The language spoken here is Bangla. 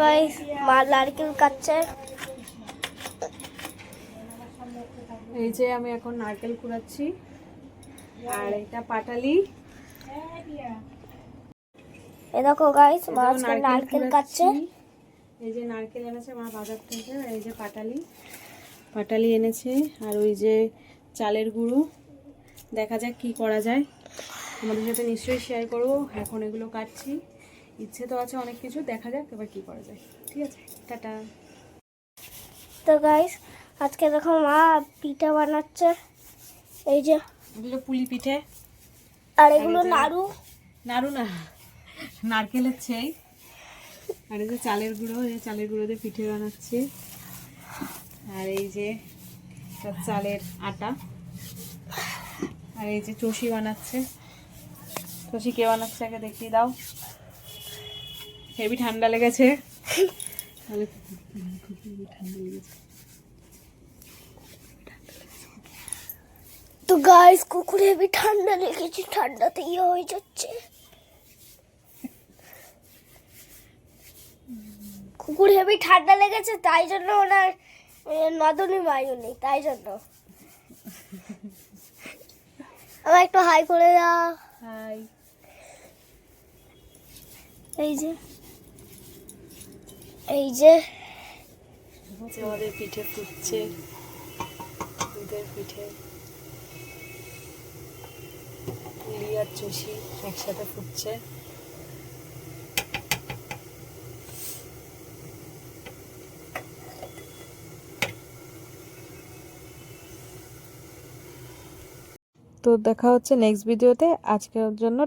গাইস মা নারকেল কাটছে। এই যে আমি এখন নারকেল কুড়াচ্ছি আর এটা পাটালি। এই দেখো গাইস মা আজকে নারকেল কাটছে। এই যে নারকেল এনেছে মা বাজার থেকে, এই যে পাটালি এনেছে আর ওই যে চালের গুঁড়ো। দেখা যাক কি করা যায়, আমাদের সাথে নিশ্চয়ই শেয়ার করবো। এখন এগুলো কাটছি, ইচ্ছে তো আছে অনেক কিছু, দেখা যাক এবার কি করা যায়। ঠিক আছে, টাটা। তো গাইস আজকে দেখো মা পিঠা বানাচ্ছে। এই যে এগুলো পুলি পিঠে আর এগুলো নাড়ু না নারকেলের ছেই। আর এই যে চালের গুঁড়ো, এই চালের গুঁড়ো দিয়ে পিঠে বানাচ্ছে। আর এই যে সব চালের আটা। আর এই যে চষি বানাচ্ছে। চষি কে বানাচ্ছে আগে দেখিয়ে দাও। হেভি ঠান্ডা লেগেছে। তো গাইস কুকুরে হেবি ঠান্ডা লেগেছে, ঠান্ডাতে হয়ে যাচ্ছে। কুকুর হেবি ঠান্ডা লেগেছে, তাই জন্য ওনার নদনী বায়ু নেই, তাই জন্য। আমার একটু হাই করে দাও। হাই। এই যে আমাদের পিঠে ফুটছে, দুধের পিঠে। পুলি আর চষি একসাথে ফুটছে। তো দেখা হচ্ছে নেক্সট ভিডিওতে। আজকের জন্য